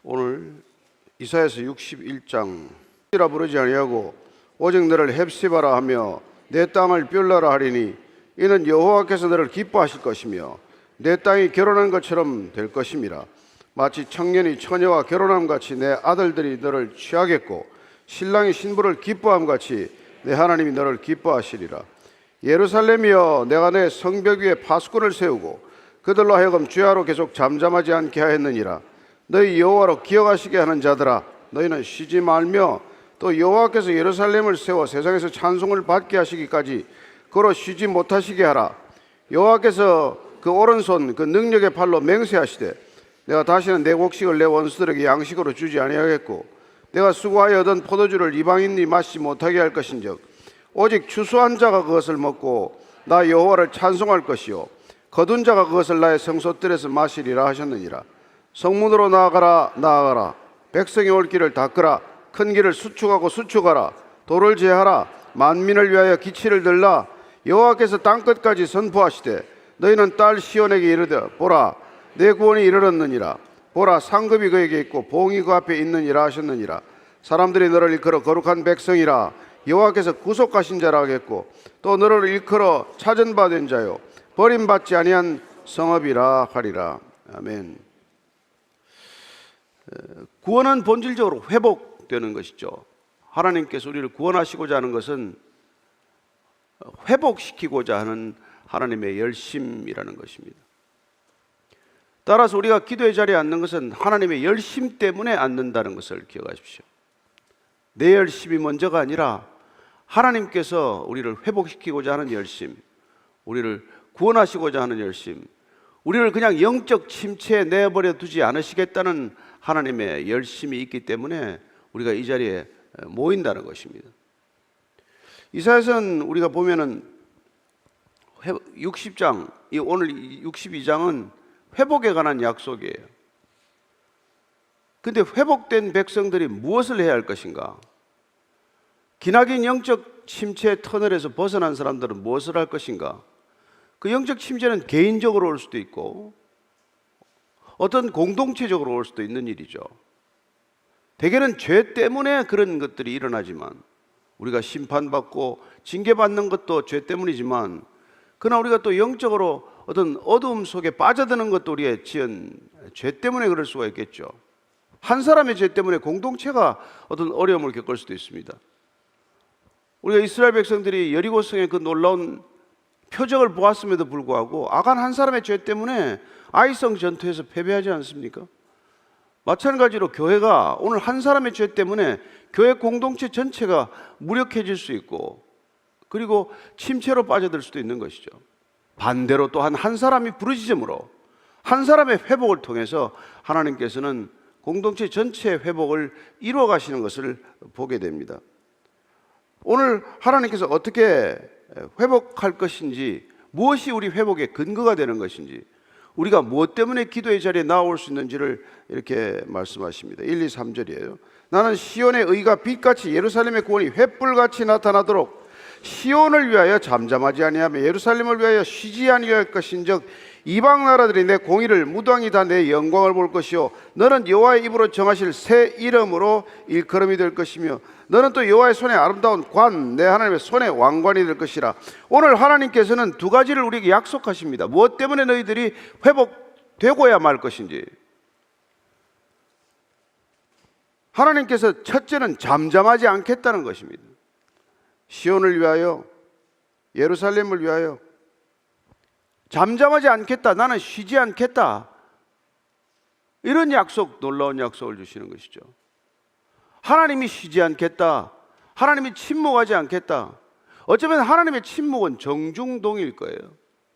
오늘 이사야서 61장 이라 부르지 아니하고 오직 너를 헵시바라 하며 내 땅을 뷸라라 하리니 이는 여호와께서 너를 기뻐하실 것이며 내 땅이 결혼한 것처럼 될 것임이라. 마치 청년이 처녀와 결혼함 같이 내 아들들이 너를 취하겠고 신랑이 신부를 기뻐함 같이 내 하나님이 너를 기뻐하시리라. 예루살렘이여, 내가 내 성벽 위에 파수꾼을 세우고 그들로 하여금 주야로 계속 잠잠하지 않게 하였느니라. 너희 여호와로 기억하시게 하는 자들아, 너희는 쉬지 말며 또 여호와께서 예루살렘을 세워 세상에서 찬송을 받게 하시기까지 걸어 쉬지 못하시게 하라. 여호와께서 그 오른손 그 능력의 팔로 맹세하시되 내가 다시는 내 곡식을 내 원수들에게 양식으로 주지 아니하겠고 내가 수고하여 얻은 포도주를 이방인이 마시지 못하게 할 것인즉 오직 추수한 자가 그것을 먹고 나 여호와를 찬송할 것이요 거둔 자가 그것을 나의 성소들에서 마시리라 하셨느니라. 성문으로 나아가라 나아가라. 백성이 올 길을 닦으라. 큰 길을 수축하고 수축하라. 도를 제하라. 만민을 위하여 기치를 들라. 여호와께서 땅끝까지 선포하시되 너희는 딸 시온에게 이르되 보라, 내 구원이 이르렀느니라. 보라, 상급이 그에게 있고 봉이 그 앞에 있느니라 하셨느니라. 사람들이 너를 일컬어 거룩한 백성이라 여호와께서 구속하신 자라 하겠고 또 너를 일컬어 찾은 바 된 자요 버림받지 아니한 성읍이라 하리라. 아멘. 구원은 본질적으로 회복되는 것이죠. 하나님께서 우리를 구원하시고자 하는 것은 회복시키고자 하는 하나님의 열심이라는 것입니다. 따라서 우리가 기도의 자리에 앉는 것은 하나님의 열심 때문에 앉는다는 것을 기억하십시오. 내 열심이 먼저가 아니라 하나님께서 우리를 회복시키고자 하는 열심, 우리를 구원하시고자 하는 열심, 우리를 그냥 영적 침체에 내버려 두지 않으시겠다는 하나님의 열심이 있기 때문에 우리가 이 자리에 모인다는 것입니다. 이사야서는 우리가 보면은 60장, 오늘 62장은 회복에 관한 약속이에요. 근데 회복된 백성들이 무엇을 해야 할 것인가? 기나긴 영적 침체의 터널에서 벗어난 사람들은 무엇을 할 것인가? 그 영적 침체는 개인적으로 올 수도 있고 어떤 공동체적으로 올 수도 있는 일이죠. 대개는 죄 때문에 그런 것들이 일어나지만 우리가 심판받고 징계받는 것도 죄 때문이지만 그러나 우리가 또 영적으로 어떤 어두움 속에 빠져드는 것도 우리의 지은 죄 때문에 그럴 수가 있겠죠. 한 사람의 죄 때문에 공동체가 어떤 어려움을 겪을 수도 있습니다. 우리가 이스라엘 백성들이 여리고성의 그 놀라운 표적을 보았음에도 불구하고 아간 한 사람의 죄 때문에 아이성 전투에서 패배하지 않습니까? 마찬가지로 교회가 오늘 한 사람의 죄 때문에 교회 공동체 전체가 무력해질 수 있고 그리고 침체로 빠져들 수도 있는 것이죠. 반대로 또한 한 사람이 부르짖음으로 한 사람의 회복을 통해서 하나님께서는 공동체 전체의 회복을 이루어 가시는 것을 보게 됩니다. 오늘 하나님께서 어떻게 회복할 것인지, 무엇이 우리 회복의 근거가 되는 것인지, 우리가 무엇 때문에 기도의 자리에 나올 수 있는지를 이렇게 말씀하십니다. 1, 2, 3절이에요. 나는 시온의 의가 빛같이 예루살렘의 구원이 횃불같이 나타나도록 시온을 위하여 잠잠하지 아니하며 예루살렘을 위하여 쉬지 아니할 것인즉 이방 나라들이 내 공의를 무당이 다 내 영광을 볼 것이요 너는 여호와의 입으로 정하실 새 이름으로 일컬음이 될 것이며 너는 또 여호와의 손에 아름다운 관, 내 하나님의 손에 왕관이 될 것이라. 오늘 하나님께서는 두 가지를 우리에게 약속하십니다. 무엇 때문에 너희들이 회복되고야 말 것인지. 하나님께서 첫째는 잠잠하지 않겠다는 것입니다. 시온을 위하여, 예루살렘을 위하여 잠잠하지 않겠다, 나는 쉬지 않겠다, 이런 약속, 놀라운 약속을 주시는 것이죠. 하나님이 쉬지 않겠다, 하나님이 침묵하지 않겠다. 어쩌면 하나님의 침묵은 정중동일 거예요.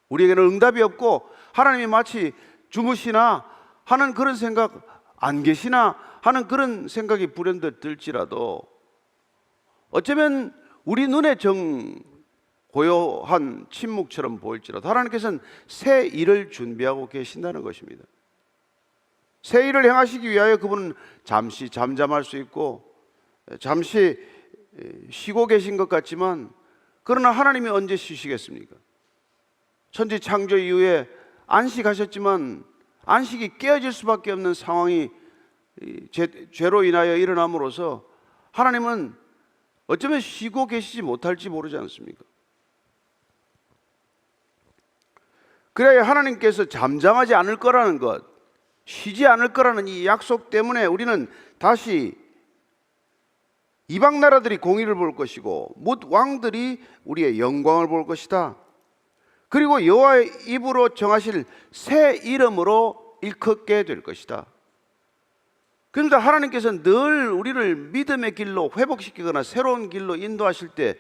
우리에게는 응답이 없고 하나님이 마치 주무시나 하는 그런 생각, 안 계시나 하는 그런 생각이 불현듯 들지라도 어쩌면 우리 눈에 고요한 침묵처럼 보일지라도 하나님께서는 새 일을 준비하고 계신다는 것입니다. 새 일을 행하시기 위하여 그분은 잠시 잠잠할 수 있고 잠시 쉬고 계신 것 같지만 그러나 하나님이 언제 쉬시겠습니까? 천지 창조 이후에 안식하셨지만 안식이 깨어질 수밖에 없는 상황이 죄로 인하여 일어남으로써 하나님은 어쩌면 쉬고 계시지 못할지 모르지 않습니까? 그래야 하나님께서 잠잠하지 않을 거라는 것, 쉬지 않을 거라는 이 약속 때문에 우리는 다시 이방 나라들이 공의를 볼 것이고 뭇 왕들이 우리의 영광을 볼 것이다. 그리고 여호와의 입으로 정하실 새 이름으로 일컫게 될 것이다. 그러니까 하나님께서는 늘 우리를 믿음의 길로 회복시키거나 새로운 길로 인도하실 때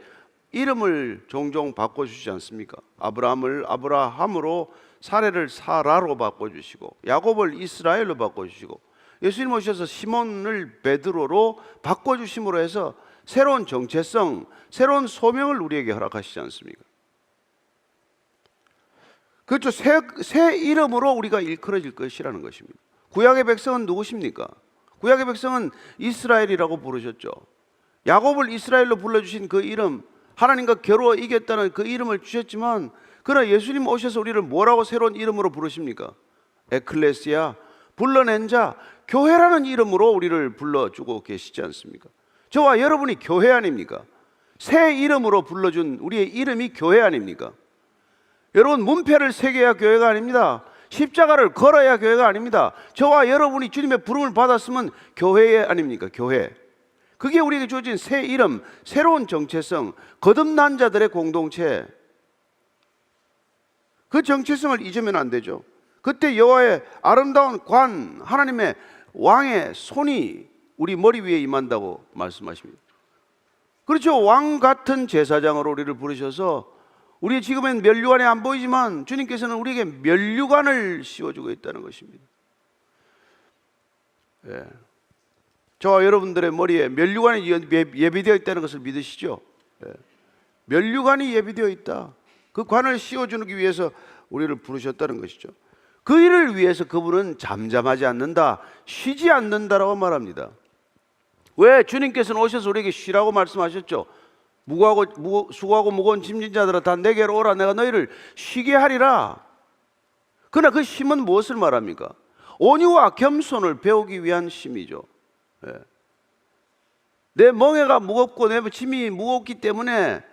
이름을 종종 바꿔주시지 않습니까? 아브라함을 아브라함으로, 사레를 사라로 바꿔주시고, 야곱을 이스라엘로 바꿔주시고, 예수님 오셔서 시몬을 베드로로 바꿔주심으로 해서 새로운 정체성, 새로운 소명을 우리에게 허락하시지 않습니까? 그렇죠. 새 이름으로 우리가 일컬어질 것이라는 것입니다. 구약의 백성은 누구십니까? 구약의 백성은 이스라엘이라고 부르셨죠. 야곱을 이스라엘로 불러주신 그 이름, 하나님과 겨루어 이겼다는 그 이름을 주셨지만, 그러나 예수님 오셔서 우리를 뭐라고 새로운 이름으로 부르십니까? 에클레시아, 불러낸 자, 교회라는 이름으로 우리를 불러주고 계시지 않습니까? 저와 여러분이 교회 아닙니까? 새 이름으로 불러준 우리의 이름이 교회 아닙니까? 여러분, 문패를 새겨야 교회가 아닙니다. 십자가를 걸어야 교회가 아닙니다. 저와 여러분이 주님의 부름을 받았으면 교회 아닙니까? 교회. 그게 우리에게 주어진 새 이름, 새로운 정체성, 거듭난 자들의 공동체. 그 정체성을 잊으면 안 되죠. 그때 여호와의 아름다운 관, 하나님의 왕의 손이 우리 머리 위에 임한다고 말씀하십니다. 그렇죠. 왕 같은 제사장으로 우리를 부르셔서, 우리 지금은 면류관이 안 보이지만 주님께서는 우리에게 면류관을 씌워주고 있다는 것입니다. 예. 저와 여러분들의 머리에 면류관이 예비되어 있다는 것을 믿으시죠? 예. 면류관이 예비되어 있다. 그 관을 씌워주기 위해서 우리를 부르셨다는 것이죠. 그 일을 위해서 그분은 잠잠하지 않는다, 쉬지 않는다라고 말합니다. 왜? 주님께서는 오셔서 우리에게 쉬라고 말씀하셨죠. 수고하고 무거운 짐진 자들아 다 내게로 오라, 내가 너희를 쉬게 하리라. 그러나 그 쉼은 무엇을 말합니까? 온유와 겸손을 배우기 위한 쉼이죠. 예. 내 멍에가 무겁고 내 짐이 무겁기 때문에,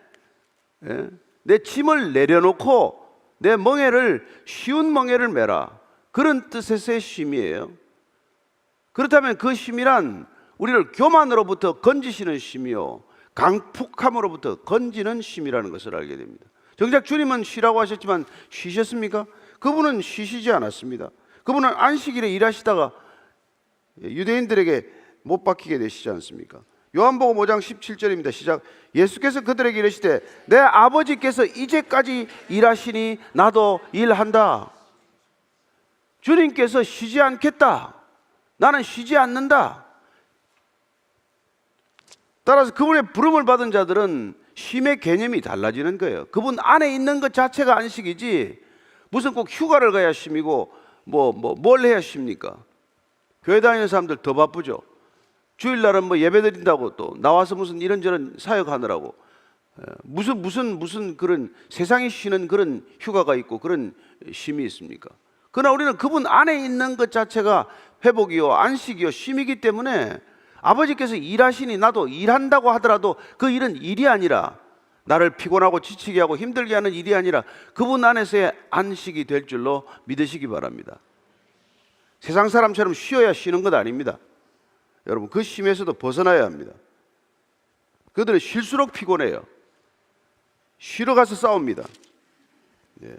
예, 내 짐을 내려놓고 내 멍에를, 쉬운 멍에를 메라, 그런 뜻에서의 쉼이에요. 그렇다면 그 쉼이란 우리를 교만으로부터 건지시는 쉼이요, 강폭함으로부터 건지는 쉼이라는 것을 알게 됩니다. 정작 주님은 쉬라고 하셨지만 쉬셨습니까? 그분은 쉬시지 않았습니다. 그분은 안식일에 일하시다가 유대인들에게 못 박히게 되시지 않습니까? 요한복음 5장 17절입니다. 시작. 예수께서 그들에게 이르시되 내 아버지께서 이제까지 일하시니 나도 일한다. 주님께서 쉬지 않겠다, 나는 쉬지 않는다. 따라서 그분의 부름을 받은 자들은 쉼의 개념이 달라지는 거예요. 그분 안에 있는 것 자체가 안식이지, 무슨 꼭 휴가를 가야 쉼이고 뭘 해야 쉽니까? 교회 다니는 사람들 더 바쁘죠. 주일날은 예배 드린다고 또 나와서 무슨 이런저런 사역하느라고 무슨 그런 세상이 쉬는 그런 휴가가 있고 그런 쉼이 있습니까? 그러나 우리는 그분 안에 있는 것 자체가 회복이요, 안식이요, 쉼이기 때문에 아버지께서 일하시니 나도 일한다고 하더라도 그 일은 일이 아니라, 나를 피곤하고 지치게 하고 힘들게 하는 일이 아니라 그분 안에서의 안식이 될 줄로 믿으시기 바랍니다. 세상 사람처럼 쉬어야 쉬는 것 아닙니다. 여러분, 그 쉼에서도 벗어나야 합니다. 그들은 쉴수록 피곤해요. 쉬러 가서 싸웁니다. 예.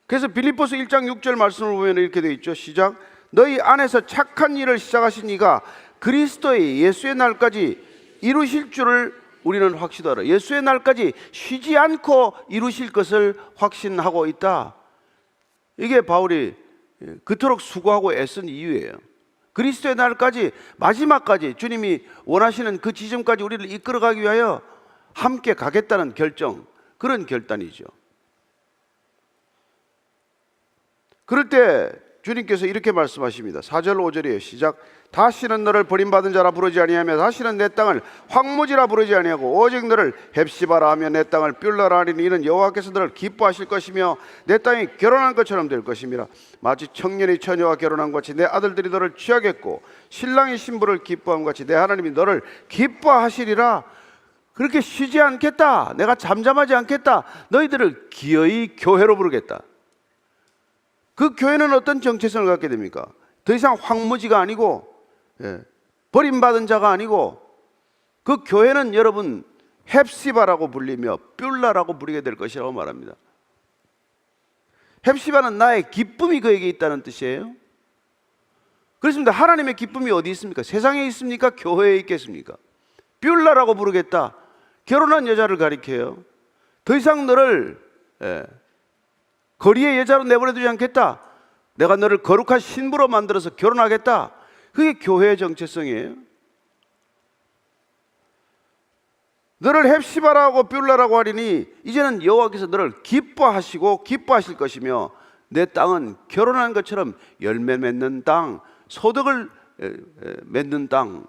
그래서 빌립보서 1장 6절 말씀을 보면 이렇게 되어 있죠. 시작. 너희 안에서 착한 일을 시작하신 이가 그리스도의 예수의 날까지 이루실 줄을 우리는 확신하라. 예수의 날까지 쉬지 않고 이루실 것을 확신하고 있다. 이게 바울이 그토록 수고하고 애쓴 이유예요. 그리스도의 날까지, 마지막까지 주님이 원하시는 그 지점까지 우리를 이끌어가기 위하여 함께 가겠다는 결정, 그런 결단이죠. 그럴 때 주님께서 이렇게 말씀하십니다. 4절 5절이에요. 시작. 다시는 너를 버림받은 자라 부르지 아니하며 다시는 내 땅을 황무지라 부르지 아니하고 오직 너를 헵시바라 하며 내 땅을 뷸라라 하리니 이는 여호와께서 너를 기뻐하실 것이며 내 땅이 결혼한 것처럼 될 것임이라. 마치 청년이 처녀와 결혼한 것 같이 내 아들들이 너를 취하겠고 신랑이 신부를 기뻐한 것 같이 내 하나님이 너를 기뻐하시리라. 그렇게 쉬지 않겠다. 내가 잠잠하지 않겠다. 너희들을 기어이 교회로 부르겠다. 그 교회는 어떤 정체성을 갖게 됩니까? 더 이상 황무지가 아니고 버림받은 자가 아니고 그 교회는 여러분 헵시바라고 불리며 뷸라라고 부르게 될 것이라고 말합니다. 헵시바는 나의 기쁨이 그에게 있다는 뜻이에요. 그렇습니다. 하나님의 기쁨이 어디 있습니까? 세상에 있습니까? 교회에 있겠습니까? 뷸라라고 부르겠다. 결혼한 여자를 가리켜요. 더 이상 너를 거리의 여자로 내버려두지 않겠다. 내가 너를 거룩한 신부로 만들어서 결혼하겠다. 그게 교회의 정체성이에요. 너를 헵시바라고 뷸라라고 하리니 이제는 여호와께서 너를 기뻐하시고 기뻐하실 것이며 내 땅은 결혼한 것처럼 열매 맺는 땅, 소득을 맺는 땅,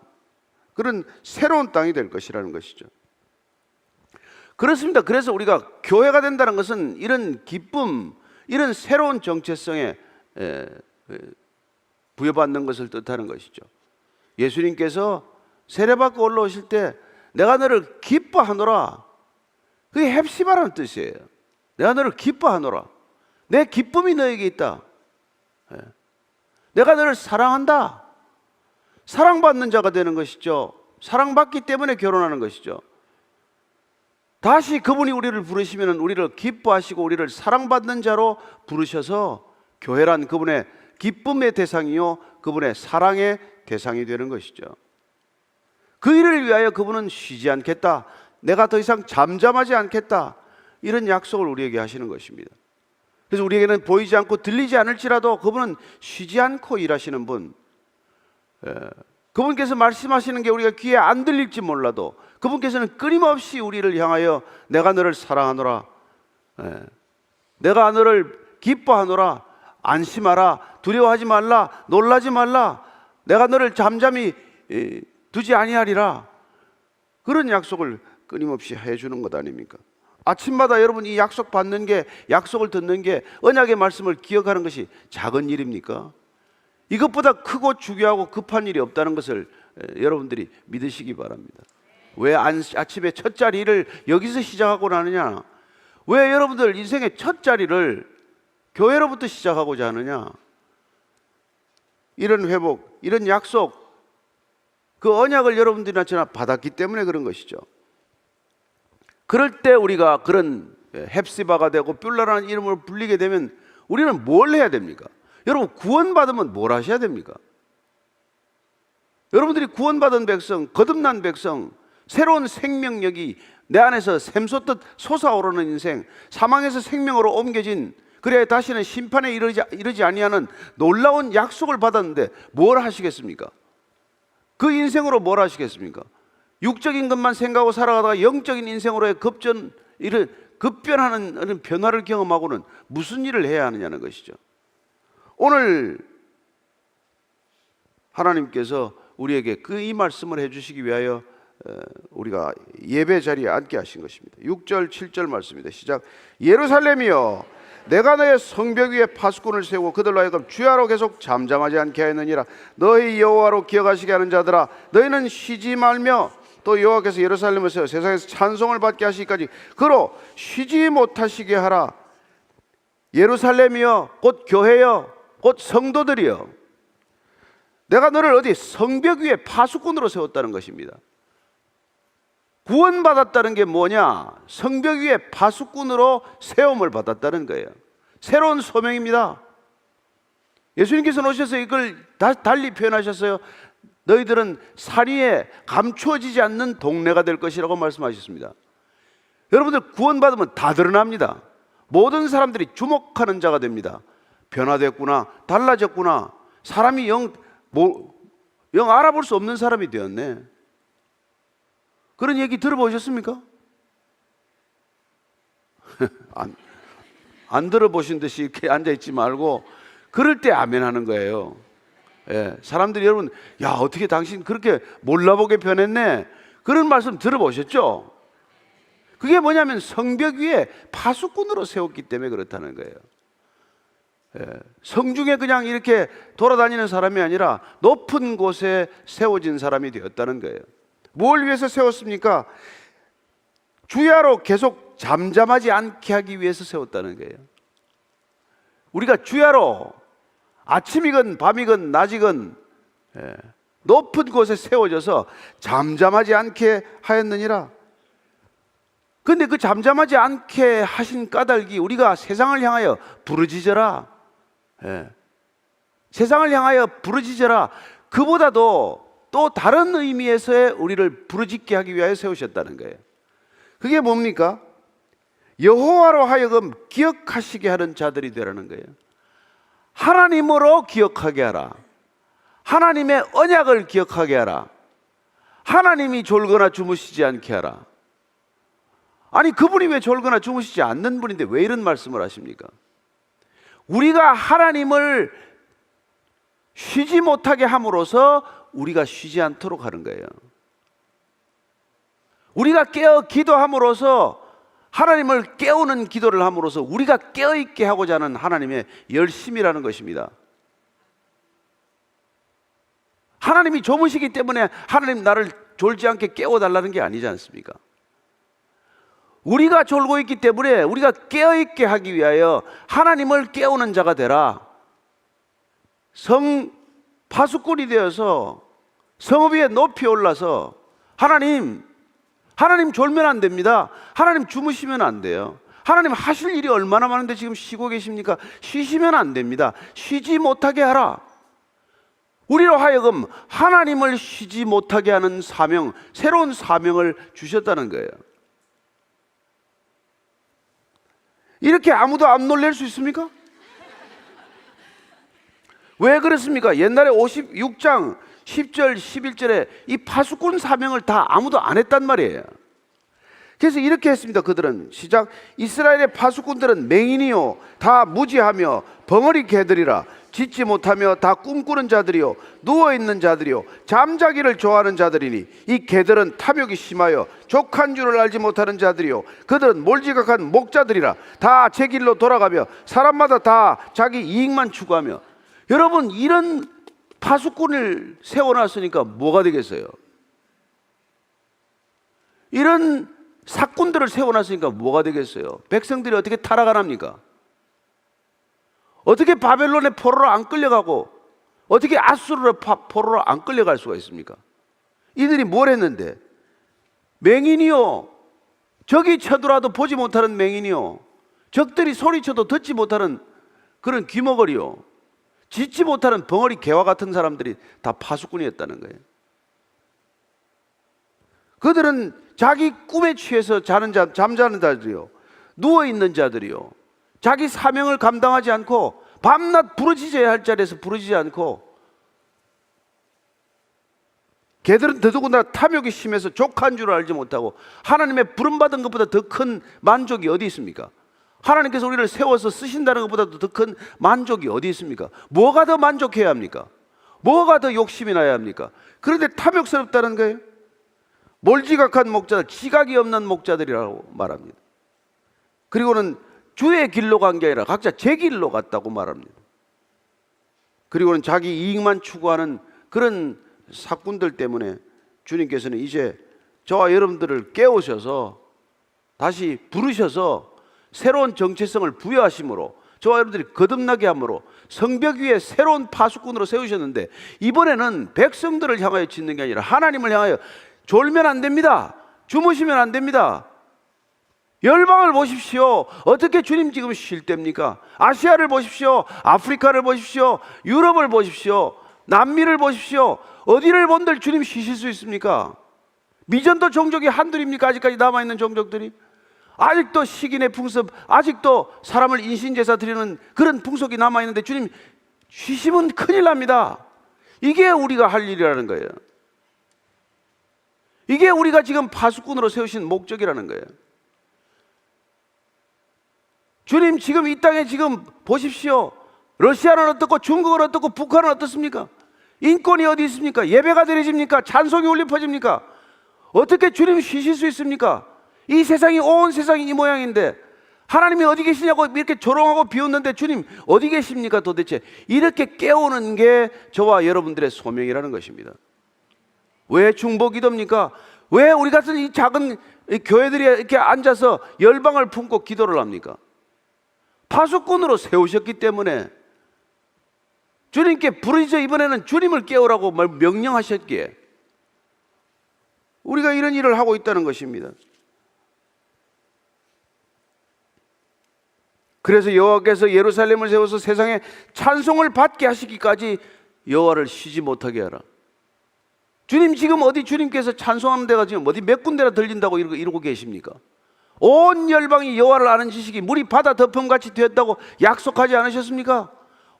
그런 새로운 땅이 될 것이라는 것이죠. 그렇습니다. 그래서 우리가 교회가 된다는 것은 이런 기쁨, 이런 새로운 정체성에 부여받는 것을 뜻하는 것이죠. 예수님께서 세례받고 올라오실 때 내가 너를 기뻐하노라. 그게 헵시바라는 뜻이에요. 내가 너를 기뻐하노라. 내 기쁨이 너에게 있다. 내가 너를 사랑한다. 사랑받는 자가 되는 것이죠. 사랑받기 때문에 결혼하는 것이죠. 다시 그분이 우리를 부르시면 우리를 기뻐하시고 우리를 사랑받는 자로 부르셔서 교회란 그분의 기쁨의 대상이요 그분의 사랑의 대상이 되는 것이죠. 그 일을 위하여 그분은 쉬지 않겠다. 내가 더 이상 잠잠하지 않겠다. 이런 약속을 우리에게 하시는 것입니다. 그래서 우리에게는 보이지 않고 들리지 않을지라도 그분은 쉬지 않고 일하시는 분. 그분께서 말씀하시는 게 우리가 귀에 안 들릴지 몰라도 그분께서는 끊임없이 우리를 향하여 내가 너를 사랑하노라, 내가 너를 기뻐하노라, 안심하라, 두려워하지 말라, 놀라지 말라, 내가 너를 잠잠히 두지 아니하리라. 그런 약속을 끊임없이 해주는 것 아닙니까? 아침마다 여러분 이 약속 받는 게, 약속을 듣는 게, 언약의 말씀을 기억하는 것이 작은 일입니까? 이것보다 크고 중요하고 급한 일이 없다는 것을 여러분들이 믿으시기 바랍니다. 왜 아침에 첫 자리를 여기서 시작하고 나느냐? 왜 여러분들 인생의 첫 자리를 교회로부터 시작하고자 하느냐? 이런 회복, 이런 약속, 그 언약을 여러분들이나 저나 받았기 때문에 그런 것이죠. 그럴 때 우리가 그런 헵시바가 되고 뷸라라는 이름을 불리게 되면 우리는 뭘 해야 됩니까? 여러분 구원받으면 뭘 하셔야 됩니까? 여러분들이 구원받은 백성, 거듭난 백성, 새로운 생명력이 내 안에서 샘솟듯 솟아오르는 인생, 사망에서 생명으로 옮겨진, 그래야 다시는 심판에 이르지 아니하는 놀라운 약속을 받았는데 뭘 하시겠습니까? 그 인생으로 뭘 하시겠습니까? 육적인 것만 생각하고 살아가다가 영적인 인생으로의 급변하는 이런 변화를 경험하고는 무슨 일을 해야 하느냐는 것이죠. 오늘 하나님께서 우리에게 이 말씀을 해주시기 위하여 우리가 예배 자리에 앉게 하신 것입니다. 6절 7절 말씀입니다. 시작. 예루살렘이여 내가 너의 성벽 위에 파수꾼을 세우고 그들로 하여금 주야로 계속 잠잠하지 않게 하였느니라. 너희 여호와로 기억하시게 하는 자들아 너희는 쉬지 말며 또 여호와께서 예루살렘에서 세상에서 찬송을 받게 하시기까지 그로 쉬지 못하시게 하라. 예루살렘이여 곧 교회여 곧 성도들이여 내가 너를 어디 성벽 위에 파수꾼으로 세웠다는 것입니다. 구원받았다는 게 뭐냐? 성벽 위에 파수꾼으로 세움을 받았다는 거예요. 새로운 소명입니다. 예수님께서 오셔서 이걸 달리 표현하셨어요. 너희들은 사리에 감추어지지 않는 동네가 될 것이라고 말씀하셨습니다. 여러분들 구원받으면 다 드러납니다. 모든 사람들이 주목하는 자가 됩니다. 변화됐구나, 달라졌구나, 사람이 영 알아볼 수 없는 사람이 되었네. 그런 얘기 들어보셨습니까? 안 들어보신 듯이 이렇게 앉아있지 말고 그럴 때 아멘 하는 거예요. 예, 사람들이 여러분, 야, 어떻게 당신 그렇게 몰라보게 변했네, 그런 말씀 들어보셨죠? 그게 뭐냐면 성벽 위에 파수꾼으로 세웠기 때문에 그렇다는 거예요. 예, 성중에 그냥 이렇게 돌아다니는 사람이 아니라 높은 곳에 세워진 사람이 되었다는 거예요. 뭘 위해서 세웠습니까? 주야로 계속 잠잠하지 않게 하기 위해서 세웠다는 거예요. 우리가 주야로 아침이건 밤이건 낮이건 높은 곳에 세워져서 잠잠하지 않게 하였느니라. 근데 그 잠잠하지 않게 하신 까닭이 우리가 세상을 향하여 부르짖어라, 세상을 향하여 부르짖어라, 그보다도 또 다른 의미에서의 우리를 부르짖게 하기 위하여 세우셨다는 거예요. 그게 뭡니까? 여호와로 하여금 기억하시게 하는 자들이 되라는 거예요. 하나님으로 기억하게 하라. 하나님의 언약을 기억하게 하라. 하나님이 졸거나 주무시지 않게 하라. 아니, 그분이 왜 졸거나 주무시지 않는 분인데 왜 이런 말씀을 하십니까? 우리가 하나님을 쉬지 못하게 함으로써 우리가 쉬지 않도록 하는 거예요. 우리가 깨어 기도함으로써, 하나님을 깨우는 기도를 함으로써 우리가 깨어있게 하고자 하는 하나님의 열심이라는 것입니다. 하나님이 조무시기 때문에 하나님 나를 졸지 않게 깨워달라는 게 아니지 않습니까? 우리가 졸고 있기 때문에 우리가 깨어있게 하기 위하여 하나님을 깨우는 자가 되라. 파수꾼이 되어서 성읍 위에 높이 올라서 하나님 졸면 안 됩니다. 하나님 주무시면 안 돼요. 하나님 하실 일이 얼마나 많은데 지금 쉬고 계십니까? 쉬시면 안 됩니다. 쉬지 못하게 하라. 우리로 하여금 하나님을 쉬지 못하게 하는 사명, 새로운 사명을 주셨다는 거예요. 이렇게 아무도 안 놀랄 수 있습니까? 왜 그렇습니까? 옛날에 56장 10절 11절에 이 파수꾼 사명을 다 아무도 안 했단 말이에요. 그래서 이렇게 했습니다. 그들은 시작, 이스라엘의 파수꾼들은 맹인이요 다 무지하며 벙어리 개들이라, 짖지 못하며 다 꿈꾸는 자들이요 누워있는 자들이요 잠자기를 좋아하는 자들이니 이 개들은 탐욕이 심하여 족한 줄을 알지 못하는 자들이요 그들은 몰지각한 목자들이라, 다 제 길로 돌아가며 사람마다 다 자기 이익만 추구하며. 여러분, 이런 파수꾼을 세워놨으니까 뭐가 되겠어요? 이런 사꾼들을 세워놨으니까 뭐가 되겠어요? 백성들이 어떻게 타락하랍니까? 어떻게 바벨론의 포로로 안 끌려가고 어떻게 아수르의 포로로 안 끌려갈 수가 있습니까? 이들이 뭘 했는데? 맹인이요, 적이 쳐들어와도 보지 못하는 맹인이요, 적들이 소리쳐도 듣지 못하는 그런 귀머거리요, 짖지 못하는 벙어리 개와 같은 사람들이 다 파수꾼이었다는 거예요. 그들은 자기 꿈에 취해서 잠자는 자들이요 누워있는 자들이요 자기 사명을 감당하지 않고 밤낮 부르짖어야 할 자리에서 부르짖지 않고, 개들은 더더군다나 탐욕이 심해서 족한 줄을 알지 못하고, 하나님의 부름받은 것보다 더 큰 만족이 어디 있습니까? 하나님께서 우리를 세워서 쓰신다는 것보다도 더 큰 만족이 어디 있습니까? 뭐가 더 만족해야 합니까? 뭐가 더 욕심이 나야 합니까? 그런데 탐욕스럽다는 거예요. 몰지각한 목자들, 지각이 없는 목자들이라고 말합니다. 그리고는 주의 길로 간 게 아니라 각자 제 길로 갔다고 말합니다. 그리고는 자기 이익만 추구하는 그런 사꾼들 때문에 주님께서는 이제 저와 여러분들을 깨우셔서 다시 부르셔서 새로운 정체성을 부여하심으로 저와 여러분들이 거듭나게 함으로 성벽 위에 새로운 파수꾼으로 세우셨는데, 이번에는 백성들을 향하여 짓는 게 아니라 하나님을 향하여 졸면 안 됩니다. 주무시면 안 됩니다. 열방을 보십시오. 어떻게 주님 지금 쉴 때입니까? 아시아를 보십시오. 아프리카를 보십시오. 유럽을 보십시오. 남미를 보십시오. 어디를 본들 주님 쉬실 수 있습니까? 미전도 종족이 한둘입니까? 아직까지 남아있는 종족들이 아직도 식인의 풍습, 아직도 사람을 인신제사 드리는 그런 풍속이 남아있는데 주님 쉬시면 큰일 납니다. 이게 우리가 할 일이라는 거예요. 이게 우리가 지금 파수꾼으로 세우신 목적이라는 거예요. 주님 지금 이 땅에 지금 보십시오. 러시아는 어떻고 중국은 어떻고 북한은 어떻습니까? 인권이 어디 있습니까? 예배가 드려집니까? 찬송이 울려 퍼집니까? 어떻게 주님 쉬실 수 있습니까? 이 세상이 온 세상이 이 모양인데 하나님이 어디 계시냐고 이렇게 조롱하고 비웃는데 주님 어디 계십니까 도대체? 이렇게 깨우는 게 저와 여러분들의 소명이라는 것입니다. 왜 중보기도입니까? 왜 우리 같은 이 작은 이 교회들이 이렇게 앉아서 열방을 품고 기도를 합니까? 파수꾼으로 세우셨기 때문에 주님께 부르짖어 이번에는 주님을 깨우라고 명령하셨기에 우리가 이런 일을 하고 있다는 것입니다. 그래서 여호와께서 예루살렘을 세워서 세상에 찬송을 받게 하시기까지 여호와를 쉬지 못하게 하라. 주님 지금 어디 주님께서 찬송하는 데가 지금 어디 몇 군데나 들린다고 이러고 계십니까? 온 열방이 여호와를 아는 지식이 물이 바다 덮음같이 되었다고 약속하지 않으셨습니까?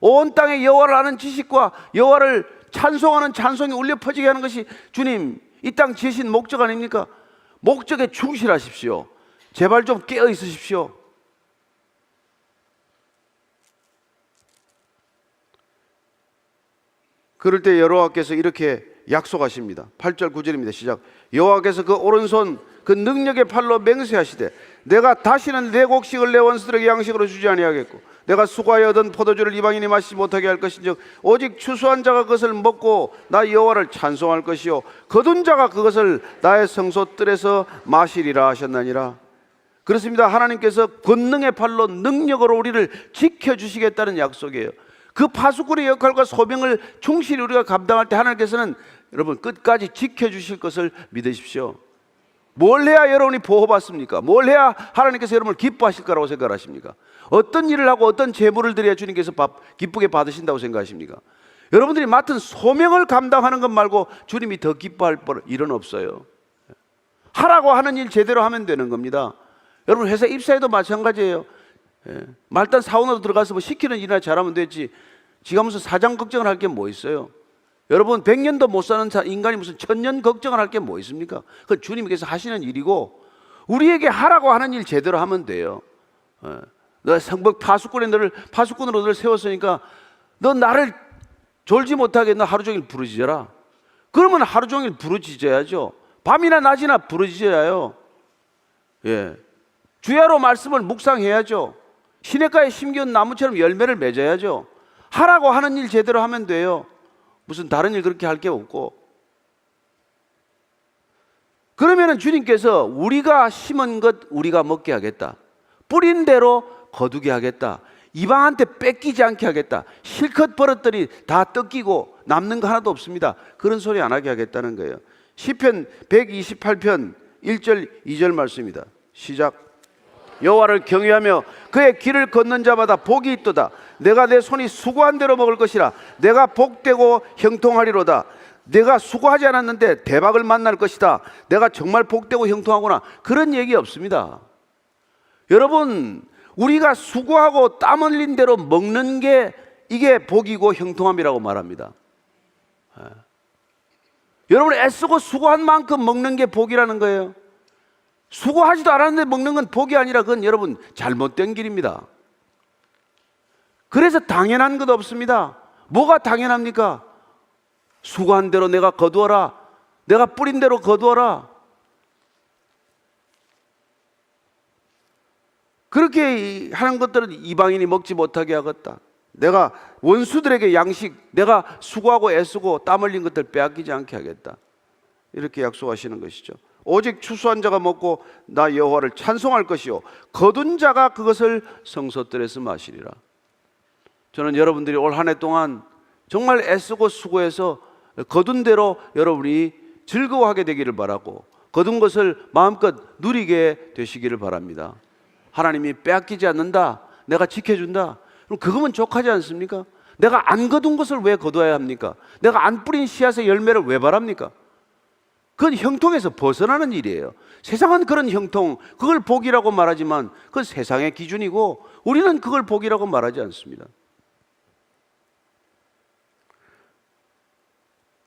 온 땅에 여호와를 아는 지식과 여호와를 찬송하는 찬송이 울려 퍼지게 하는 것이 주님 이 땅 지으신 목적 아닙니까? 목적에 충실하십시오. 제발 좀 깨어 있으십시오. 그럴 때 여호와께서 이렇게 약속하십니다. 8절 9절입니다. 시작. 여호와께서 그 오른손 그 능력의 팔로 맹세하시되 내가 다시는 내 곡식을 내 원수들에게 양식으로 주지 아니하겠고 내가 수고하여 얻은 포도주를 이방인이 마시지 못하게 할 것인즉 오직 추수한 자가 그것을 먹고 나 여호와를 찬송할 것이요 거둔 자가 그것을 나의 성소뜰에서 마시리라 하셨나니라. 그렇습니다. 하나님께서 권능의 팔로 능력으로 우리를 지켜주시겠다는 약속이에요. 그 파수꾼의 역할과 소명을 충실히 우리가 감당할 때 하나님께서는 여러분 끝까지 지켜주실 것을 믿으십시오. 뭘 해야 여러분이 보호받습니까? 뭘 해야 하나님께서 여러분을 기뻐하실 거라고 생각하십니까? 어떤 일을 하고 어떤 제물을 드려야 주님께서 기쁘게 받으신다고 생각하십니까? 여러분들이 맡은 소명을 감당하는 것 말고 주님이 더 기뻐할 일은 없어요. 하라고 하는 일 제대로 하면 되는 겁니다. 여러분 회사 입사에도 마찬가지예요. 말단 사원으로 들어가서 뭐 시키는 일이나 잘하면 되지 지가 무슨 사장 걱정을 할 게 뭐 있어요? 여러분 100년도 못 사는 인간이 무슨 1000년 걱정을 할 게 뭐 있습니까? 그건 주님께서 하시는 일이고 우리에게 하라고 하는 일 제대로 하면 돼요. 너 성벽 파수꾼으로 너를 세웠으니까 너 나를 졸지 못하게 너 하루 종일 부르짖어라. 그러면 하루 종일 부르짖어야죠. 밤이나 낮이나 부르짖어야요. 주야로 말씀을 묵상해야죠. 시냇가에 심기운 나무처럼 열매를 맺어야죠. 하라고 하는 일 제대로 하면 돼요. 무슨 다른 일 그렇게 할 게 없고. 그러면은 주님께서 우리가 심은 것 우리가 먹게 하겠다. 뿌린 대로 거두게 하겠다. 이방한테 뺏기지 않게 하겠다. 실컷 벌었더니 다 뜯기고 남는 거 하나도 없습니다. 그런 소리 안 하게 하겠다는 거예요. 시편 128편 1절 2절 말씀입니다. 시작. 여호와를 경외하며 그의 길을 걷는 자마다 복이 있도다. 내가 내 손이 수고한 대로 먹을 것이라. 내가 복되고 형통하리로다. 내가 수고하지 않았는데 대박을 만날 것이다. 내가 정말 복되고 형통하구나. 그런 얘기 없습니다. 여러분 우리가 수고하고 땀 흘린 대로 먹는 게 이게 복이고 형통함이라고 말합니다. 여러분 애쓰고 수고한 만큼 먹는 게 복이라는 거예요. 수고하지도 않았는데 먹는 건 복이 아니라 그건 여러분 잘못된 길입니다. 그래서 당연한 것 없습니다. 뭐가 당연합니까? 수고한 대로 내가 거두어라. 내가 뿌린 대로 거두어라. 그렇게 하는 것들은 이방인이 먹지 못하게 하겠다. 내가 원수들에게 양식, 내가 수고하고 애쓰고 땀 흘린 것들 빼앗기지 않게 하겠다. 이렇게 약속하시는 것이죠. 오직 추수한 자가 먹고 나 여호와를 찬송할 것이요 거둔 자가 그것을 성소뜰에서 마시리라. 저는 여러분들이 올 한 해 동안 정말 애쓰고 수고해서 거둔 대로 여러분이 즐거워하게 되기를 바라고 거둔 것을 마음껏 누리게 되시기를 바랍니다. 하나님이 빼앗기지 않는다, 내가 지켜준다, 그럼 그거면 족하지 않습니까? 내가 안 거둔 것을 왜 거둬야 합니까? 내가 안 뿌린 씨앗의 열매를 왜 바랍니까? 그건 형통에서 벗어나는 일이에요. 세상은 그런 형통, 그걸 복이라고 말하지만 그건 세상의 기준이고 우리는 그걸 복이라고 말하지 않습니다.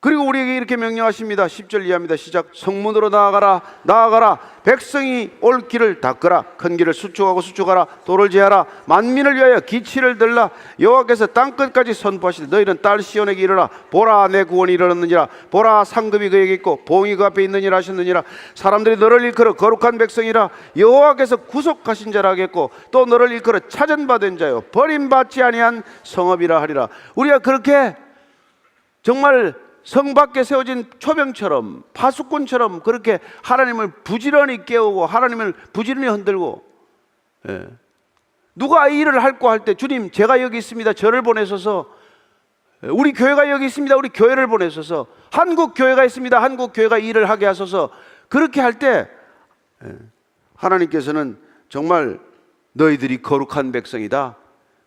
그리고 우리에게 이렇게 명령하십니다. 10절 이하입니다. 시작. 성문으로 나아가라, 나아가라. 백성이 올 길을 닦으라. 큰 길을 수축하고 수축하라. 도를 제하라. 만민을 위하여 기치를 들라. 여호와께서 땅끝까지 선포하시되 너희는 딸 시온에게 이르라. 보라, 내 구원이 이르렀느니라. 보라, 상급이 그에게 있고 보응이 그 앞에 있느니라 하셨느니라. 사람들이 너를 일컬어 거룩한 백성이라. 여호와께서 구속하신 자라 하겠고 또 너를 일컬어 찾은바된 자요 버림받지 아니한 성읍이라 하리라. 우리가 그렇게 정말 성 밖에 세워진 초병처럼 파수꾼처럼 그렇게 하나님을 부지런히 깨우고 하나님을 부지런히 흔들고, 누가 이 일을 할고 할 때 주님 제가 여기 있습니다, 저를 보내소서. 우리 교회가 여기 있습니다, 우리 교회를 보내소서. 한국 교회가 있습니다, 한국 교회가 일을 하게 하소서. 그렇게 할 때 하나님께서는 정말 너희들이 거룩한 백성이다,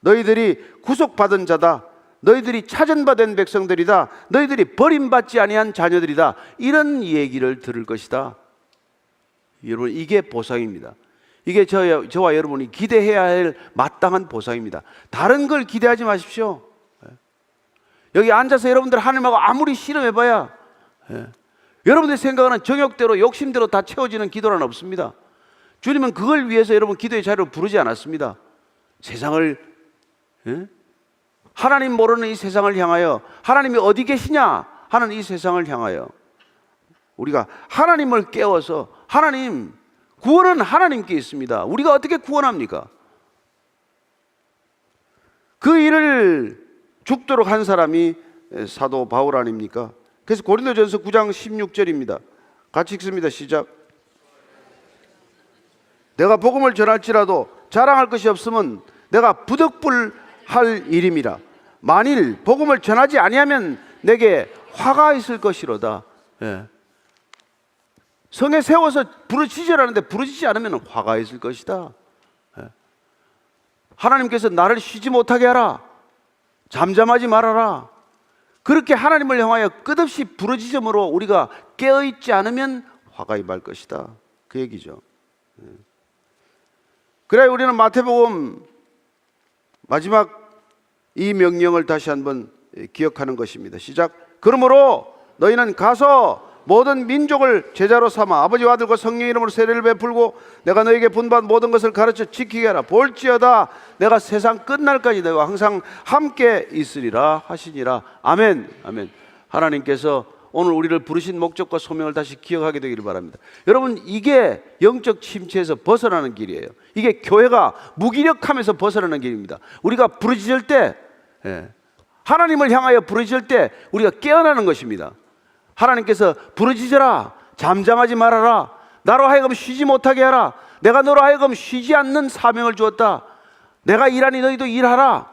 너희들이 구속받은 자다, 너희들이 찾은 바 된 백성들이다, 너희들이 버림받지 아니한 자녀들이다, 이런 얘기를 들을 것이다. 여러분, 이게 보상입니다. 이게 저와 여러분이 기대해야 할 마땅한 보상입니다. 다른 걸 기대하지 마십시오. 여기 앉아서 여러분들 하나님하고 아무리 씨름해봐야 여러분들이 생각하는 정욕대로 욕심대로 다 채워지는 기도란 없습니다. 주님은 그걸 위해서 여러분 기도의 자리로 부르지 않았습니다. 세상을, 하나님 모르는 이 세상을 향하여, 하나님이 어디 계시냐 하는 이 세상을 향하여 우리가 하나님을 깨워서, 하나님, 구원은 하나님께 있습니다. 우리가 어떻게 구원합니까? 그 일을 죽도록 한 사람이 사도 바울 아닙니까? 그래서 고린도전서 9장 16절입니다. 같이 읽습니다. 시작. 내가 복음을 전할지라도 자랑할 것이 없으면 내가 부득불할 일임이라. 만일 복음을 전하지 아니하면 내게 화가 있을 것이로다. 성에 세워서 부르짖으라는데 부르짖지 않으면 화가 있을 것이다. 하나님께서 나를 쉬지 못하게 하라, 잠잠하지 말아라. 그렇게 하나님을 향하여 끝없이 부르짖음으로 우리가 깨어있지 않으면 화가 임할 것이다, 그 얘기죠. 그래야 우리는 마태복음 마지막 이 명령을 다시 한번 기억하는 것입니다. 시작. 그러므로 너희는 가서 모든 민족을 제자로 삼아 아버지와 아들과 성령 이름으로 세례를 베풀고 내가 너에게 분부한 모든 것을 가르쳐 지키게 하라. 볼지어다 내가 세상 끝날까지 너희와 항상 함께 있으리라 하시니라. 아멘. 아멘. 하나님께서 오늘 우리를 부르신 목적과 소명을 다시 기억하게 되기를 바랍니다. 여러분, 이게 영적 침체에서 벗어나는 길이에요. 이게 교회가 무기력함에서 벗어나는 길입니다. 우리가 부르짖을 때, 하나님을 향하여 부르짖을 때 우리가 깨어나는 것입니다. 하나님께서 부르짖어라, 잠잠하지 말아라, 나로 하여금 쉬지 못하게 하라, 내가 너로 하여금 쉬지 않는 사명을 주었다, 내가 일하니 너희도 일하라.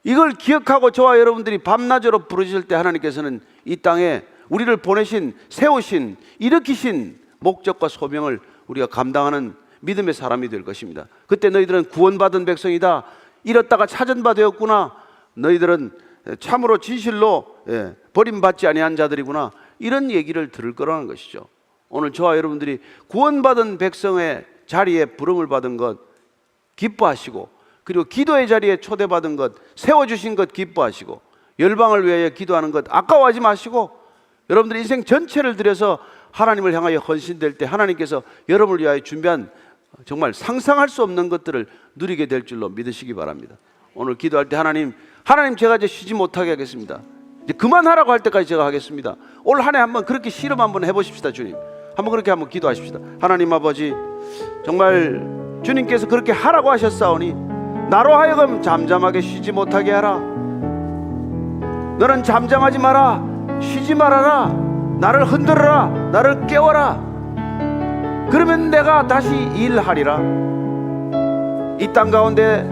이걸 기억하고 저와 여러분들이 밤낮으로 부르짖을 때 하나님께서는 이 땅에 우리를 보내신, 세우신, 일으키신 목적과 소명을 우리가 감당하는 믿음의 사람이 될 것입니다. 그때 너희들은 구원받은 백성이다, 잃었다가 찾은 바 되었구나, 너희들은 참으로 진실로 버림받지 아니한 자들이구나, 이런 얘기를 들을 거라는 것이죠. 오늘 저와 여러분들이 구원받은 백성의 자리에 부름을 받은 것 기뻐하시고, 그리고 기도의 자리에 초대받은 것, 세워주신 것 기뻐하시고, 열방을 위하여 기도하는 것 아까워하지 마시고, 여러분들 인생 전체를 들여서 하나님을 향하여 헌신될 때 하나님께서 여러분을 위하여 준비한 정말 상상할 수 없는 것들을 누리게 될 줄로 믿으시기 바랍니다. 오늘 기도할 때 하나님 제가 이제 쉬지 못하게 하겠습니다. 이제 그만하라고 할 때까지 제가 하겠습니다. 올 한 해 한번 그렇게 실험 한번 해보십시다. 주님, 한번 그렇게 한번 기도하십시다. 하나님 아버지, 정말 주님께서 그렇게 하라고 하셨사오니 나로 하여금 잠잠하게 쉬지 못하게 하라. 너는 잠잠하지 마라, 쉬지 말아라, 나를 흔들어라, 나를 깨워라. 그러면 내가 다시 일하리라. 이 땅 가운데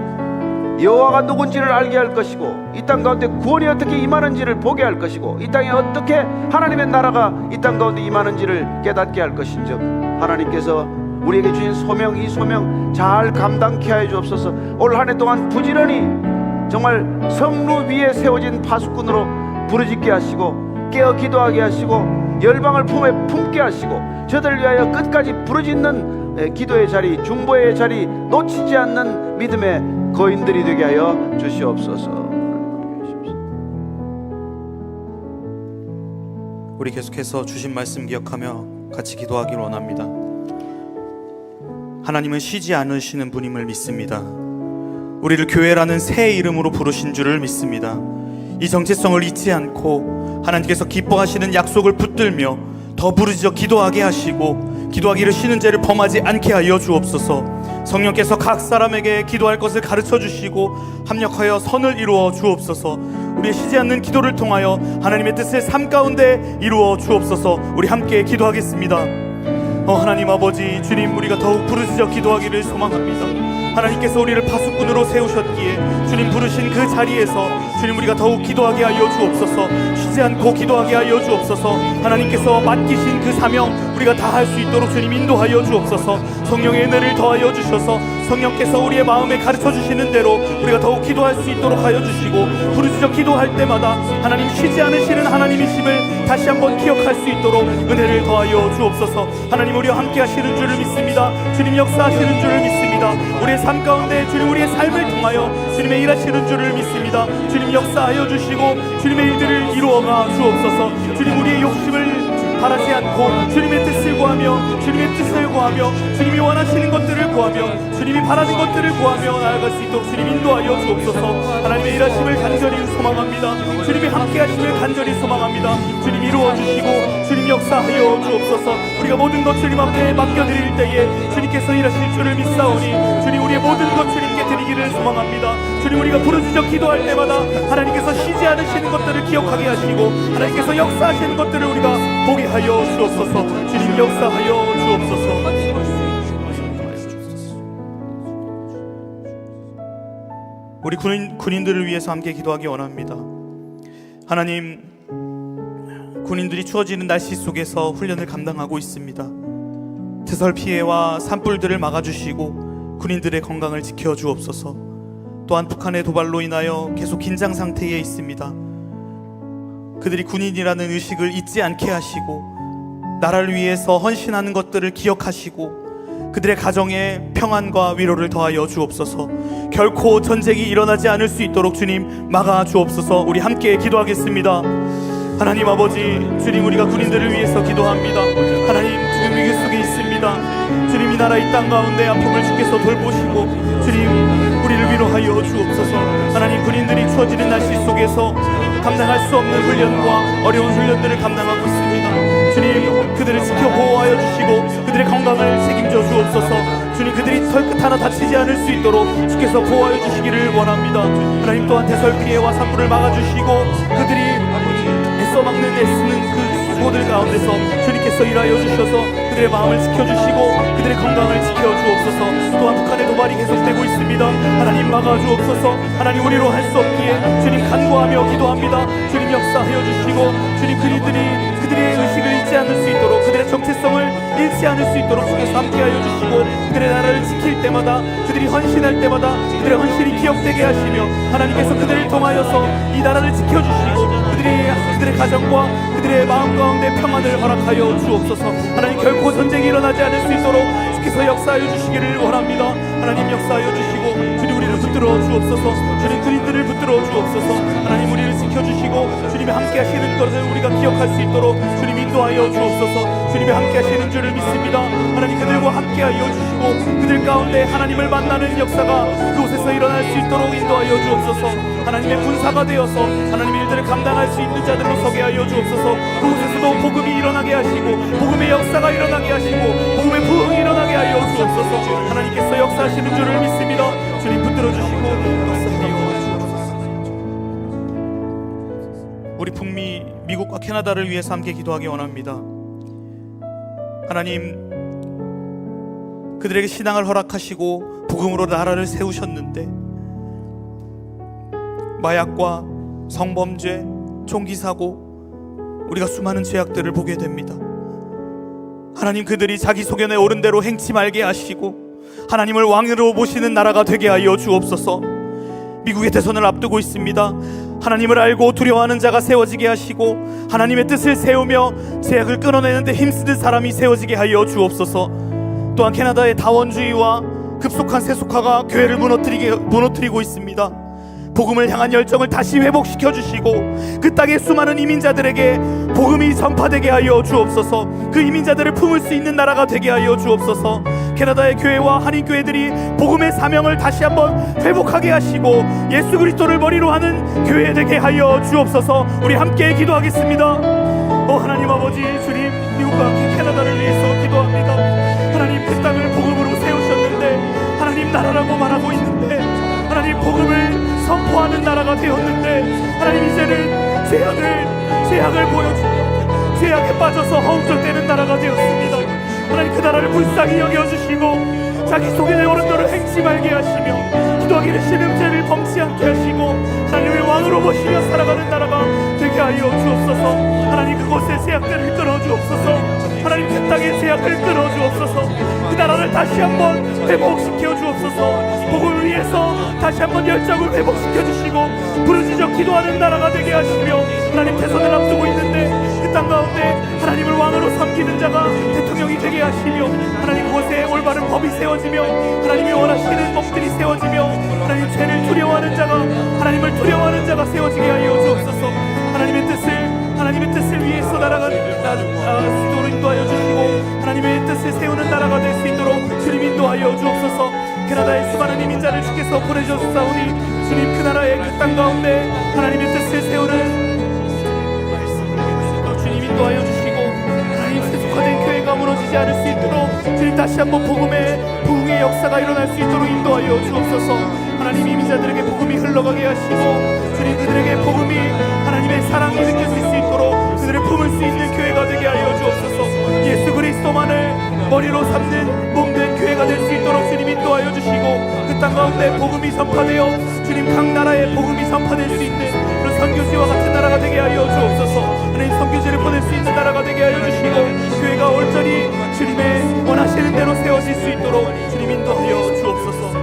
여호와가 누군지를 알게 할 것이고, 이 땅 가운데 구원이 어떻게 임하는지를 보게 할 것이고, 이 땅에 어떻게 하나님의 나라가 이 땅 가운데 임하는지를 깨닫게 할 것인즉, 하나님께서 우리에게 주신 소명, 이 소명 잘 감당케 하여 주옵소서. 올 한 해 동안 부지런히 정말 성루 위에 세워진 파수꾼으로 부르짖게 하시고, 깨어 기도하게 하시고, 열방을 품에 품게 하시고, 저들을 위하여 끝까지 부르짖는 기도의 자리, 중보의 자리 놓치지 않는 믿음의 거인들이 되게 하여 주시옵소서. 우리 계속해서 주신 말씀 기억하며 같이 기도하기를 원합니다. 하나님은 쉬지 않으시는 분임을 믿습니다. 우리를 교회라는 새 이름으로 부르신 줄을 믿습니다. 이 정체성을 잊지 않고 하나님께서 기뻐하시는 약속을 붙들며 더 부르짖어 기도하게 하시고 기도하기를 쉬는 죄를 범하지 않게 하여 주옵소서. 성령께서 각 사람에게 기도할 것을 가르쳐 주시고 합력하여 선을 이루어 주옵소서. 우리의 쉬지 않는 기도를 통하여 하나님의 뜻을 삶 가운데 이루어 주옵소서. 우리 함께 기도하겠습니다. 하나님 아버지, 주님, 우리가 더욱 부르짖어 기도하기를 소망합니다. 하나님께서 우리를 파수꾼으로 세우셨기에 주님 부르신 그 자리에서 주님 우리가 더욱 기도하게 하여 주옵소서. 쉬지 않고 기도하게 하여 주옵소서. 하나님께서 맡기신 그 사명 우리가 다 할 수 있도록 주님 인도하여 주옵소서. 성령의 은혜를 더하여 주셔서 성령께서 우리의 마음에 가르쳐 주시는 대로 우리가 더욱 기도할 수 있도록 하여 주시고, 부르짖어 기도할 때마다 하나님 쉬지 않으시는 하나님이심을 다시 한번 기억할 수 있도록 은혜를 더하여 주옵소서. 하나님 우리와 함께 하시는 줄을 믿습니다. 주님 역사하시는 줄을 믿습니다. 우리의 삶 가운데 주님 우리의 삶을 통하여 주님의 일하시는 줄을 믿습니다. 주님 역사하여 주시고 주님의 일들을 이루어가 주옵소서. 주님 우리의 욕심을 바라지 않고 주님의 뜻을 구하며 주님의 뜻을 구하며 주님이 원하시는 것들을 구하며 주님이 바라는 것들을 구하며 나아갈 수 있도록 주님 인도하여 주옵소서. 하나님의 일하심을 간절히 소망합니다. 주님이 함께 하심을 간절히 소망합니다. 주님 이루어 주시고 주님 역사하여 주옵소서. 우리가 모든 것 주님 앞에 맡겨드릴 때에 주님께서 일하실 줄을 믿사오니 주님 우리의 모든 것 주님께 드리기를 소망합니다. 주님 우리가 부르짖어 기도할 때마다 하나님께서 쉬지 않으시는 것들을 기억하게 하시고 하나님께서 역사하시는 것들을 우리가 보게 하여 주옵소서. 주님 역사하여 주옵소서. 우리 군인들을 위해서 함께 기도하기 원합니다. 하나님, 군인들이 추워지는 날씨 속에서 훈련을 감당하고 있습니다. 태설 피해와 산불들을 막아주시고 군인들의 건강을 지켜주옵소서. 또한 북한의 도발로 인하여 계속 긴장 상태에 있습니다. 그들이 군인이라는 의식을 잊지 않게 하시고 나라를 위해서 헌신하는 것들을 기억하시고 그들의 가정에 평안과 위로를 더하여 주옵소서. 결코 전쟁이 일어나지 않을 수 있도록 주님 막아 주옵소서. 우리 함께 기도하겠습니다. 하나님 아버지, 주님 우리가 군인들을 위해서 기도합니다. 하나님, 지금 위기 속에 있습니다. 주님 이 나라 이 땅 가운데 아픔을 주께서 돌보시고 주님 우리를 위로하여 주옵소서. 하나님, 군인들이 추워지는 날씨 속에서 감당할 수 없는 훈련과 어려운 훈련들을 감당하고 있습니다. 주님 그들을 지켜 보호하여 주시고 그들의 건강을 책임져 주옵소서. 주님 그들이 털끝 하나 다치지 않을 수 있도록 주께서 보호하여 주시기를 원합니다. 하나님 또한 대설 피해와 산불을 막아주시고 그들이 애써 애쓰는 그 수고들 가운데서 주님께서 일하여 주셔서 그들의 마음을 지켜주시고 그들의 건강을 지켜주옵소서. 또한 북한의 도발이 계속되고 있습니다. 하나님 막아주옵소서. 하나님 우리로 할 수 없기에 주님 간구하며 기도합니다. 주님 역사하여 주시고 주님 그들의 의식을 잊지 않을 수 있도록 그들의 정체성을 잃지 않을 수 있도록 주께서 함께하여 주시고 그들의 나라를 지킬 때마다 그들이 헌신할 때마다 그들의 헌신이 기억되게 하시며 하나님께서 그들을 통하여서 이 나라를 지켜주시고 그들의 가정과 그들의 마음 가운데 평안을 허락하여 주옵소서. 하나님 결코 전쟁이 일어나지 않을 수 있도록 주께서 역사하여 주시기를 원합니다. 하나님 역사하여 주시고 주님 우리를 붙들어 주옵소서. 주님 군인들을 붙들어 주옵소서. 하나님 우리를 지켜주시고 주님이 함께 하시는 것을 우리가 기억할 수 있도록 주님 인도하여 주옵소서. 주님이 함께 하시는 줄을 믿습니다. 하나님 그들과 함께 하여 주시고 그들 가운데 하나님을 만나는 역사가 그곳에서 일어날 수 있도록 인도하여 주옵소서. 하나님의 군사가 되어서 하나님의 일들을 감당할 수 있는 자들로 서게 하여 주옵소서. 그곳에서도 복음이 일어나게 하시고 복음의 역사가 일어나게 하시고 복음의 부흥이 일어나게 하여 주옵소서. 하나님께서 역사하시는 줄을 믿습니다. 주님 붙들어 주시고 역사하여 주옵소서. 우리 북미 미국과 캐나다를 위해서 함께 기도하기 원합니다. 하나님, 그들에게 신앙을 허락하시고 복음으로 나라를 세우셨는데 마약과 성범죄, 총기 사고, 우리가 수많은 죄악들을 보게 됩니다. 하나님, 그들이 자기 소견에 옳은 대로 행치 말게 하시고 하나님을 왕으로 보시는 나라가 되게 하여 주옵소서. 미국의 대선을 앞두고 있습니다. 하나님을 알고 두려워하는 자가 세워지게 하시고 하나님의 뜻을 세우며 죄악을 끊어내는데 힘쓰는 사람이 세워지게 하여 주옵소서. 또한 캐나다의 다원주의와 급속한 세속화가 교회를 무너뜨리고 있습니다. 복음을 향한 열정을 다시 회복시켜 주시고 그 땅의 수많은 이민자들에게 복음이 전파되게 하여 주옵소서. 그 이민자들을 품을 수 있는 나라가 되게 하여 주옵소서. 캐나다의 교회와 한인교회들이 복음의 사명을 다시 한번 회복하게 하시고 예수 그리스도를 머리로 하는 교회 되게 하여 주옵소서. 우리 함께 기도하겠습니다. 하나님 아버지, 주님, 미국과 캐나다를 위해서 기도합니다. 하나님, 그 땅을 복음으로 세우셨는데 하나님 나라라고 말하고 있는데 하나님 복음을 선포하는 나라가 되었는데 하나님 이제는 죄악을 보여주고 죄악에 빠져서 허우적대는 나라가 되었습니다. 하나님, 그 나라를 불쌍히 여겨주시고 자기 속의 어른들을 행치 말게 하시며 기도하기를 싫은 죄를 범치 않게 하시고 하나님의 왕으로 모시며 살아가는 나라가 되게 하여 주옵소서. 하나님, 그곳의 죄악들을 끊어주옵소서. 하나님, 그 땅의 죄악을 끊어주옵소서. 그 나라를 다시 한번 회복시켜 주옵소서. 복음을 위해서 다시 한번 열정을 회복시켜 주시고 부르짖어 기도하는 나라가 되게 하시며 하나님, 대선을 앞두고 있는데 그 땅 가운데 하나님을 왕으로 섬기는 자가 대통령이 되게 하시며 하나님, 그곳에 올바른 법이 세워지며 하나님이 원하시는 법들이 세워지며 하나님, 죄를 두려워하는 자가 하나님을 두려워하는 자가 세워지게 하여 주옵소서. 하나님의 뜻을 위해서 나라가 수도로 인도하여 주시고 하나님의 뜻을 세우는 나라가 될 수 있도록 주님 인도하여 주옵소서. 캐나다의 수많은 이민자를 주께서 보내주셨사오니 주님, 그 나라의 그 땅 가운데 하나님의 뜻을 세우는 주님 인도하여 주시고 하나님, 세속화된 교회가 무너지지 않을 수 있도록 주님 다시 한번 복음의 부흥의 역사가 일어날 수 있도록 인도하여 주옵소서. 하나님, 이민자들에게 복음이 흘러가게 하시고 주님, 그들에게 복음이 하나님의 사랑이 느껴질 수 있도록 그들을 품을 수 있는 교회가 되게 하여 주옵소서. 예수 그리스도만을 머리로 삼는 몸된 교회가 될 수 있도록 주님 인도하여 주시고 그 땅 가운데 복음이 선파되어 주님, 각 나라에 복음이 선파될 수 있는 그런 선교지와 같은 나라가 되게 하여 주옵소서. 하나님, 선교지를 보낼 수 있는 나라가 되게 하여 주시고 교회가 온전히 주님의 원하시는 대로 세워질 수 있도록 주님 인도하여 주옵소서.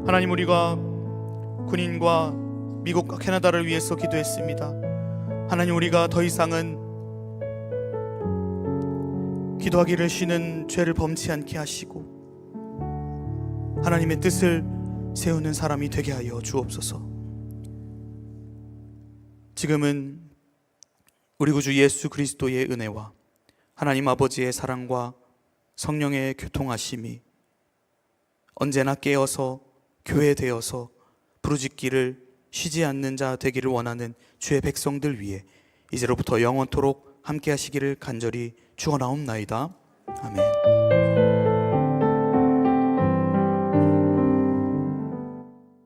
하나님, 우리가 군인과 미국과 캐나다를 위해서 기도했습니다. 하나님, 우리가 더 이상은 기도하기를 쉬는 죄를 범치 않게 하시고 하나님의 뜻을 세우는 사람이 되게 하여 주옵소서. 지금은 우리 구주 예수 그리스도의 은혜와 하나님 아버지의 사랑과 성령의 교통하심이 언제나 깨어서 교회되어서 부르짖기를 쉬지 않는 자 되기를 원하는 주의 백성들 위해 이제로부터 영원토록 함께 하시기를 간절히 축원하옵나이다. 아멘.